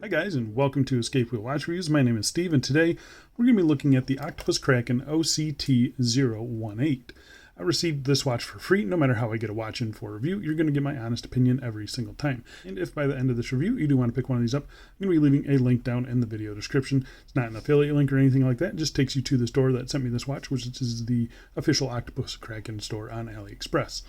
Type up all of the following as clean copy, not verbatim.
Hi guys, and welcome to Escape Wheel Watch Reviews. My name is Steve, and today we're going to be looking at the Octopus Kraken OCT018. I received this watch for free. No matter how I get a watch in for review, you're going to get my honest opinion every single time. And if by the end of this review you do want to pick one of these up, I'm going to be leaving a link down in the video description. It's not an affiliate link or anything like that. It just takes you to the store that sent me this watch, which is the official Octopus Kraken store on AliExpress.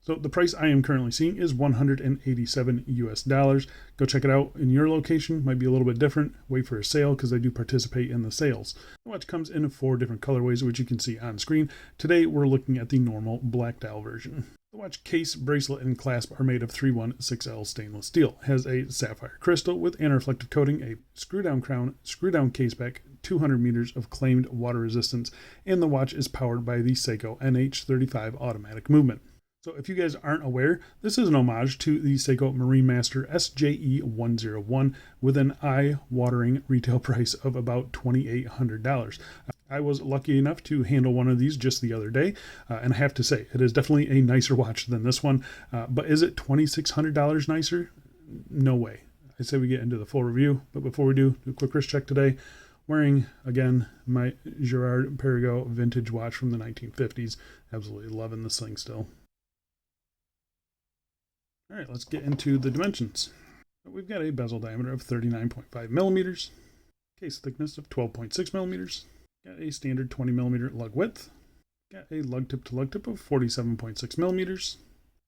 So the price I am currently seeing is $187 US. Go check it out in your location. Might be a little bit different. Wait for a sale because I do participate in the sales. The watch comes in 4 different colorways, which you can see on screen. Today we're looking at the normal black dial version. The watch case, bracelet, and clasp are made of 316L stainless steel. It has a sapphire crystal with anti-reflective coating, a screw-down crown, screw-down caseback, 200 meters of claimed water resistance, and the watch is powered by the Seiko NH35 automatic movement. So if you guys aren't aware, this is an homage to the Seiko Marine Master SJE101 with an eye-watering retail price of about $2,800. I was lucky enough to handle one of these just the other day, and I have to say, it is definitely a nicer watch than this one, but is it $2,600 nicer? No way. I say we get into the full review, but before we do a quick wrist check today. Wearing, again, my Girard-Perregaux vintage watch from the 1950s. Absolutely loving this thing still. All right, let's get into the dimensions. We've got a bezel diameter of 39.5 millimeters, case thickness of 12.6 millimeters, got a standard 20 millimeter lug width, got a lug tip to lug tip of 47.6 millimeters,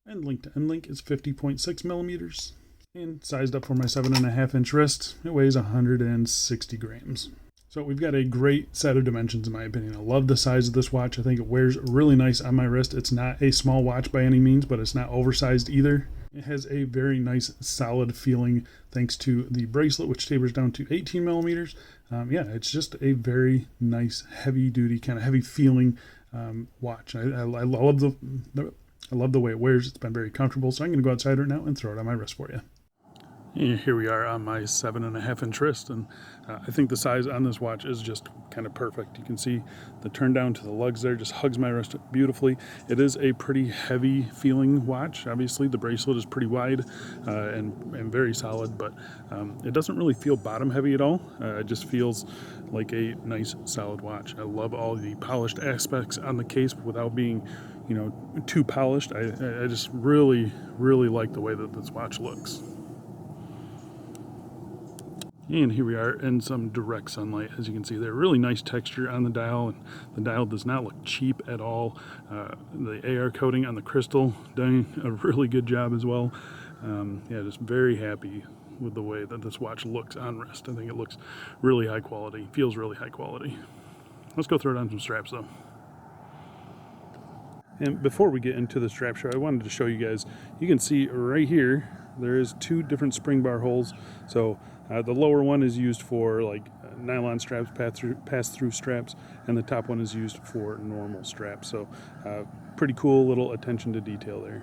and link to end link is 50.6 millimeters, and sized up for my 7.5 inch wrist, it weighs 160 grams. So we've got a great set of dimensions in my opinion. I love the size of this watch. I think it wears really nice on my wrist. It's not a small watch by any means, but it's not oversized either. It has a very nice solid feeling thanks to the bracelet, which tapers down to 18 millimeters. Yeah, it's just a very nice heavy duty, kind of heavy feeling watch. I love the way it wears. It's been very comfortable. So I'm going to go outside right now and throw it on my wrist for you. And here we are on my 7.5 inch wrist, and I think the size on this watch is just kind of perfect. You can see the turn down to the lugs there just hugs my wrist beautifully. It is a pretty heavy feeling watch. Obviously the bracelet is pretty wide and very solid, but it doesn't really feel bottom heavy at all. It just feels like a nice solid watch. I love all the polished aspects on the case without being, you know, too polished. I just really like the way that this watch looks. And here we are in some direct sunlight. As you can see there, really nice texture on the dial, and the dial does not look cheap at all. The AR coating on the crystal doing a really good job as well. Yeah, just very happy with the way that this watch looks on wrist. I think it looks really high quality, feels really high quality. Let's go throw it on some straps though. And before we get into the strap show, I wanted to show you guys, you can see right here, there is 2 different spring bar holes. So the lower one is used for like nylon straps, pass-through straps, and the top one is used for normal straps. So pretty cool little attention to detail there.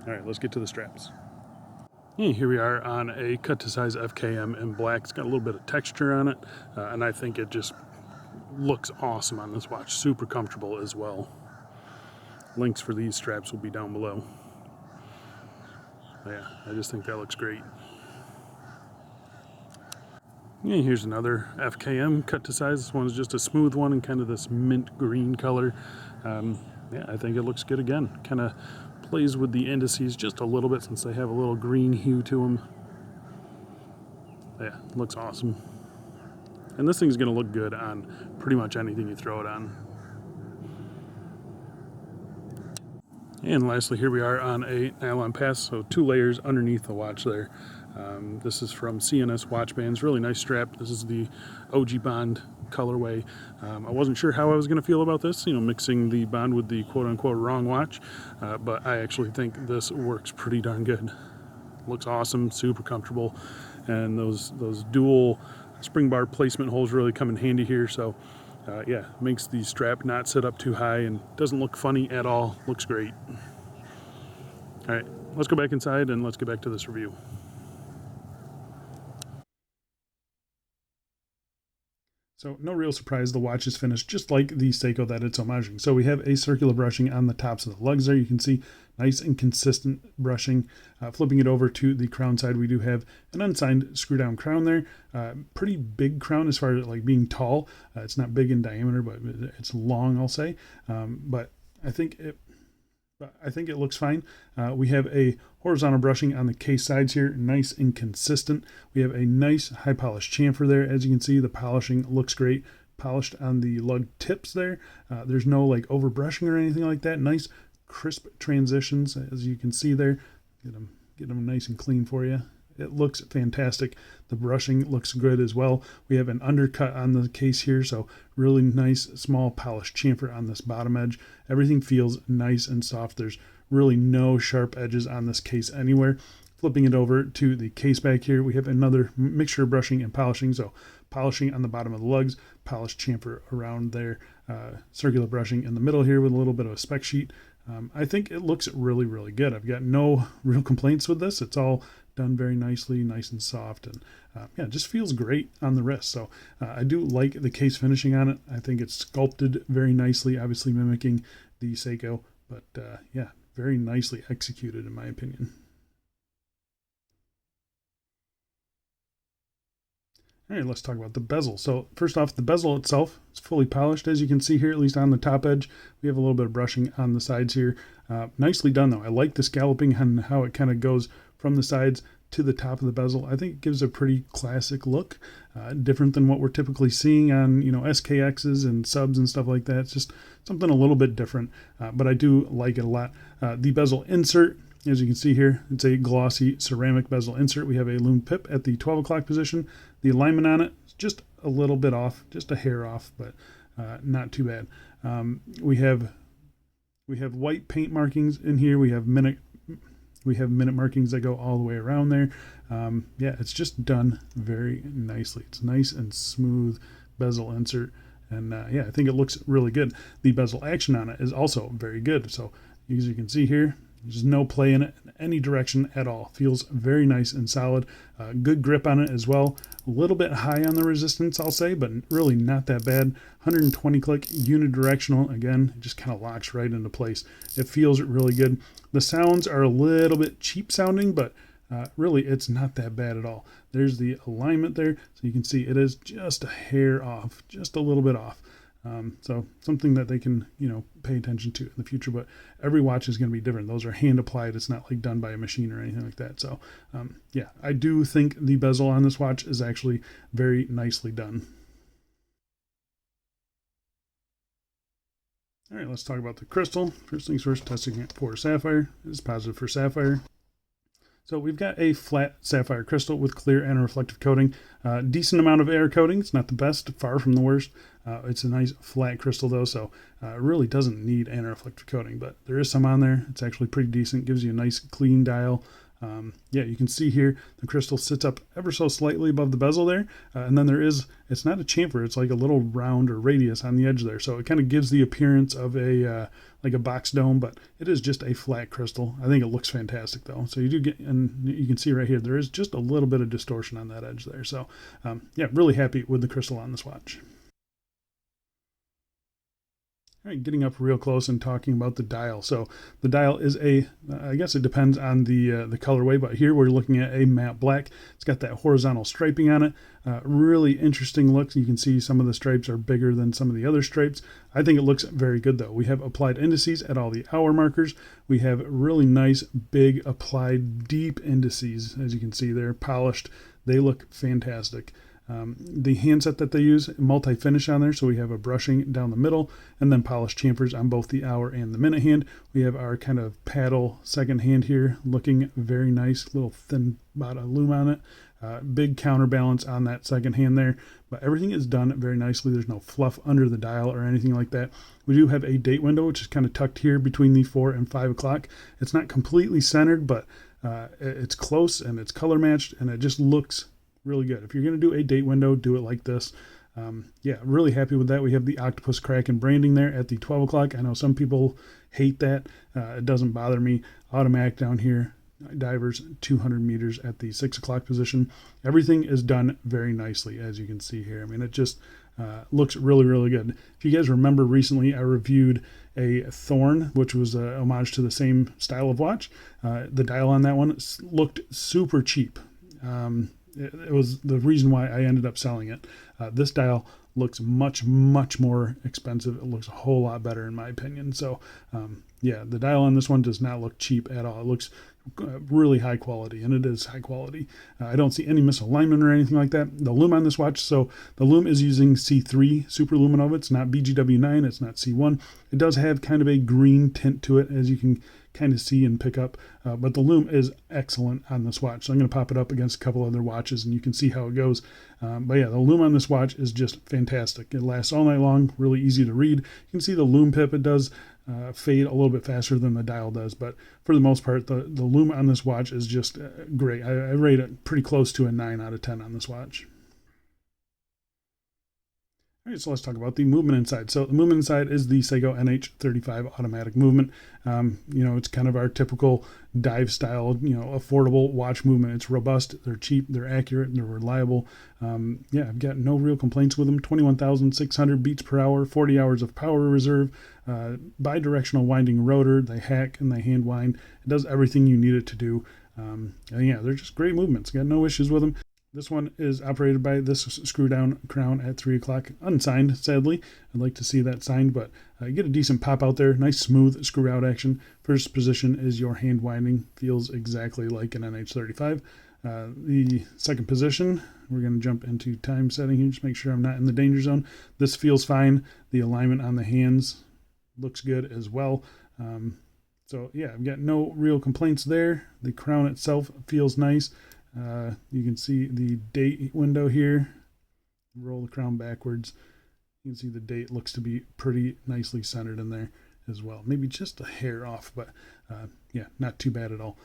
All right, let's get to the straps. And here we are on a cut to size FKM in black. It's got a little bit of texture on it, and I think it just looks awesome on this watch. Super comfortable as well. Links for these straps will be down below. Yeah, I just think that looks great. And here's another FKM cut to size. This one is just a smooth one in kind of this mint green color. Yeah, I think it looks good again. Kind of plays with the indices just a little bit since they have a little green hue to them. Yeah, looks awesome. And this thing's going to look good on pretty much anything you throw it on. And lastly, here we are on a nylon pass, so 2 layers underneath the watch there. This is from CNS Watch Bands, really nice strap. This is the OG Bond colorway. I wasn't sure how I was going to feel about this, you know, mixing the Bond with the quote-unquote wrong watch, but I actually think this works pretty darn good. Looks awesome, super comfortable, and those dual spring bar placement holes really come in handy here. So yeah, makes the strap not sit up too high and doesn't look funny at all. Looks great. All right, let's go back inside and let's get back to this review. So no real surprise, the watch is finished just like the Seiko that it's homaging. So we have a circular brushing on the tops of the lugs there. You can see nice and consistent brushing. Flipping it over to the crown side, we do have an unsigned screw down crown there. Pretty big crown as far as like being tall. It's not big in diameter, but it's long, I'll say. But I think it looks fine. We have a horizontal brushing on the case sides here, nice and consistent. We have a nice high polish chamfer there. As you can see, the polishing looks great. Polished on the lug tips there. There's no like over brushing or anything like that. Nice crisp transitions, as you can see there. Get them nice and clean for you. It looks fantastic. The brushing looks good as well. We have an undercut on the case here, so really nice small polished chamfer on this bottom edge. Everything feels nice and soft. There's really no sharp edges on this case anywhere. Flipping it over to the case back here, we have another mixture of brushing and polishing. So polishing on the bottom of the lugs, polished chamfer around there, circular brushing in the middle here with a little bit of a spec sheet. I think it looks really, really good. I've got no real complaints with this. It's all done very nicely, nice and soft, and yeah, it just feels great on the wrist. So I do like the case finishing on it. I think it's sculpted very nicely, obviously mimicking the Seiko, but yeah, very nicely executed in my opinion. All right, let's talk about the bezel. So first off, the bezel itself is fully polished, as you can see here, at least on the top edge. We have a little bit of brushing on the sides here. Nicely done, though. I like the scalloping and how it kind of goes from the sides to the top of the bezel. I think it gives a pretty classic look, different than what we're typically seeing on, SKXs and subs and stuff like that. It's just something a little bit different, but I do like it a lot. The bezel insert, as you can see here, it's a glossy ceramic bezel insert. We have a Lume pip at the 12 o'clock position. The alignment on it is just a little bit off, just a hair off, but not too bad. We have white paint markings in here. We have minute markings that go all the way around there. Yeah, it's just done very nicely. It's nice and smooth bezel insert, and yeah, I think it looks really good. The bezel action on it is also very good. So as you can see here, there's no play in it in any direction at all. Feels very nice and solid. Good grip on it as well. A little bit high on the resistance, I'll say, but really not that bad. 120 click unidirectional. Again, it just kind of locks right into place. It feels really good. The sounds are a little bit cheap sounding, but really it's not that bad at all. There's the alignment there. So you can see it is just a hair off, just a little bit off. So something that they can, pay attention to in the future, but every watch is going to be different. Those are hand applied. It's not like done by a machine or anything like that. So, yeah, I do think the bezel on this watch is actually very nicely done. All right, let's talk about the crystal. First things first, testing it for sapphire. It is positive for sapphire. So we've got a flat sapphire crystal with clear and reflective coating. Decent amount of air coating. It's not the best, far from the worst. It's a nice flat crystal though, so it really doesn't need anti-reflective coating, but there is some on there. It's actually pretty decent. Gives you a nice clean dial. Yeah, you can see here the crystal sits up ever so slightly above the bezel there, and then it's not a chamfer, it's like a little round or radius on the edge there, so it kind of gives the appearance of a like a box dome, but it is just a flat crystal. I think it looks fantastic though. So you do get, and you can see right here, there is just a little bit of distortion on that edge there. So yeah, really happy with the crystal on this watch. All right, getting up real close and talking about the dial. So the dial is I guess it depends on the colorway, but here we're looking at a matte black. It's got that horizontal striping on it. Really interesting look. You can see some of the stripes are bigger than some of the other stripes. I think it looks very good though. We have applied indices at all the hour markers. We have really nice, big, applied, deep indices. As you can see, they're polished. They look fantastic. The handset that they use, multi-finish on there, so we have a brushing down the middle and then polished chamfers on both the hour and the minute hand. We have our kind of paddle second hand here, looking very nice, little thin bottom lume on it. Big counterbalance on that second hand there, but everything is done very nicely. There's no fluff under the dial or anything like that. We do have a date window, which is kind of tucked here between the 4 and 5 o'clock. It's not completely centered, but it's close and it's color matched, and it just looks really good. If you're going to do a date window, do it like this. Yeah, really happy with that. We have the Octopus Kraken branding there at the 12 o'clock. I know some people hate that. It doesn't bother me. Automatic down here, divers 200 meters at the 6 o'clock position. Everything is done very nicely, as you can see here. I mean, it just Looks really, really good. If you guys remember recently, I reviewed a Thorn, which was a homage to the same style of watch. The dial on that one looked super cheap. It was the reason why I ended up selling it. This dial looks much, much more expensive. It looks a whole lot better in my opinion. So yeah, the dial on this one does not look cheap at all. It looks really high quality, and it is high quality. I don't see any misalignment or anything like that. The lume on this watch, so the lume is using C3 super luminova. It's not BGW9, it's not C1. It does have kind of a green tint to it, as you can kind of see and pick up, but the lume is excellent on this watch. So I'm going to pop it up against a couple other watches and you can see how it goes. But yeah, the lume on this watch is just fantastic. It lasts all night long, really easy to read. You can see the lume pip, it does fade a little bit faster than the dial does, but for the most part, the lume on this watch is just great. I rate it pretty close to a 9 out of 10 on this watch. All right, so let's talk about the movement inside. So the movement inside is the Seiko NH35 automatic movement. It's kind of our typical dive style, affordable watch movement. It's robust, they're cheap, they're accurate, they're reliable. I've got no real complaints with them. 21,600 beats per hour, 40 hours of power reserve, bi-directional winding rotor. They hack and they hand wind. It does everything you need it to do. They're just great movements. Got no issues with them. This one is operated by this screw down crown at 3 o'clock, unsigned, sadly. I'd like to see that signed, but you get a decent pop out there, nice smooth screw out action. First position is your hand winding, feels exactly like an NH35. The second position, we're going to jump into time setting here, just make sure I'm not in the danger zone. This feels fine. The alignment on the hands looks good as well. I've got no real complaints there. The crown itself feels nice. You can see the date window here. Roll the crown backwards. You can see the date looks to be pretty nicely centered in there as well. Maybe just a hair off, but not too bad at all.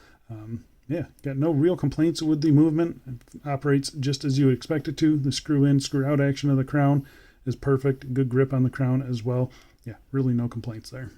Got no real complaints with the movement. It operates just as you would expect it to. The screw in, screw out action of the crown is perfect. Good grip on the crown as well. Yeah, really no complaints there.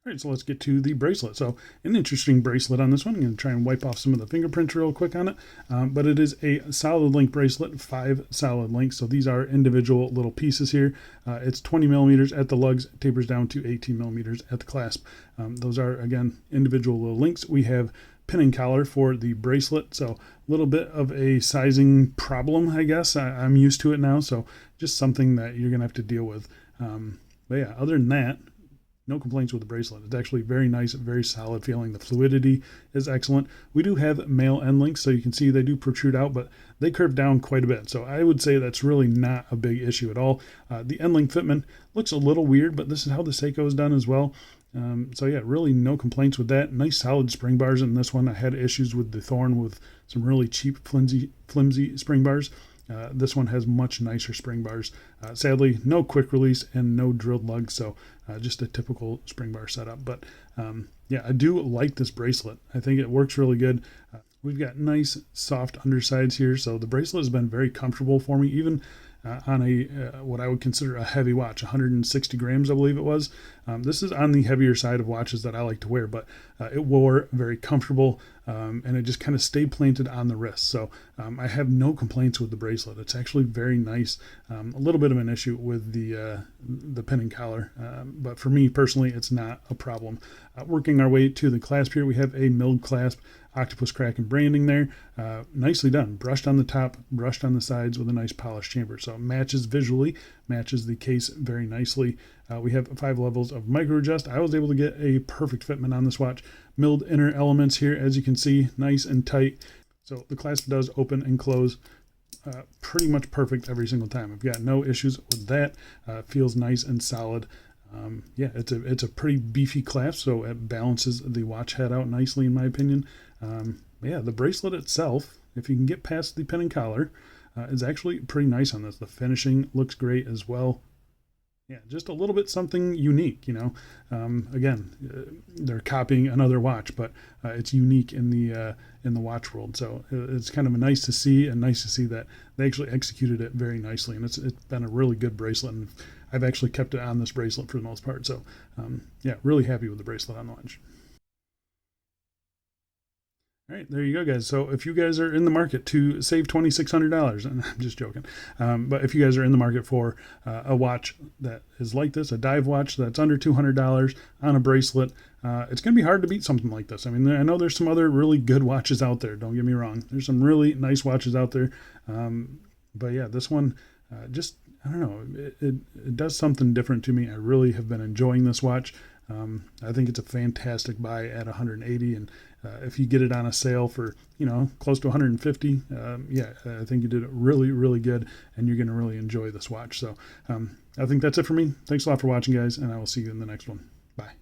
All right, so let's get to the bracelet. So an interesting bracelet on this one. I'm going to try and wipe off some of the fingerprints real quick on it. But it is a solid link bracelet, 5 solid links. So these are individual little pieces here. It's 20 millimeters at the lugs, tapers down to 18 millimeters at the clasp. Those are, again, individual little links. We have pin and collar for the bracelet. So a little bit of a sizing problem, I guess. I'm used to it now. So just something that you're going to have to deal with. Other than that, no complaints with the bracelet. It's actually very nice, very solid feeling. The fluidity is excellent. We do have male end links, so you can see they do protrude out, but they curve down quite a bit. So I would say that's really not a big issue at all. The end link fitment looks a little weird, but this is how the Seiko is done as well. Really no complaints with that. Nice solid spring bars in this one. I had issues with the Thorn with some really cheap, flimsy spring bars. This one has much nicer spring bars. Sadly, no quick release and no drilled lugs, so just a typical spring bar setup. But I do like this bracelet. I think it works really good. We've got nice soft undersides here, so the bracelet has been very comfortable for me, even on a what I would consider a heavy watch, 160 grams, I believe it was. This is on the heavier side of watches that I like to wear, but it wore very comfortable, and it just kind of stayed planted on the wrist. So I have no complaints with the bracelet. It's actually very nice. A little bit of an issue with the pin and collar, but for me personally, it's not a problem. Working our way to the clasp here, we have a milled clasp, Octopus Kraken branding there. Nicely done. Brushed on the top, brushed on the sides with a nice polished chamber. So it matches visually, matches the case very nicely. We have 5 levels of micro adjust. I was able to get a perfect fitment on this watch. Milled inner elements here, as you can see, nice and tight. So the clasp does open and close pretty much perfect every single time. I've got no issues with that. Feels nice and solid. It's a pretty beefy clasp, so it balances the watch head out nicely, in my opinion. The bracelet itself, if you can get past the pin and collar, is actually pretty nice on this. The finishing looks great as well. Yeah, just a little bit something unique, they're copying another watch, but it's unique in the watch world. So it's kind of nice to see, and nice to see that they actually executed it very nicely. And it's been a really good bracelet, and I've actually kept it on this bracelet for the most part. So really happy with the bracelet on the watch. All right, there you go, guys. So if you guys are in the market to save $2,600, and I'm just joking, but if you guys are in the market for a watch that is like this, a dive watch that's under $200 on a bracelet, it's going to be hard to beat something like this. I mean, I know there's some other really good watches out there. Don't get me wrong. There's some really nice watches out there. But yeah, this one just, I don't know, it does something different to me. I really have been enjoying this watch. I think it's a fantastic buy at 180, and if you get it on a sale for, you know, close to 150, yeah, I think you did it really, really good, and you're going to really enjoy this watch. So I think that's it for me. Thanks a lot for watching, guys, and I will see you in the next one. Bye.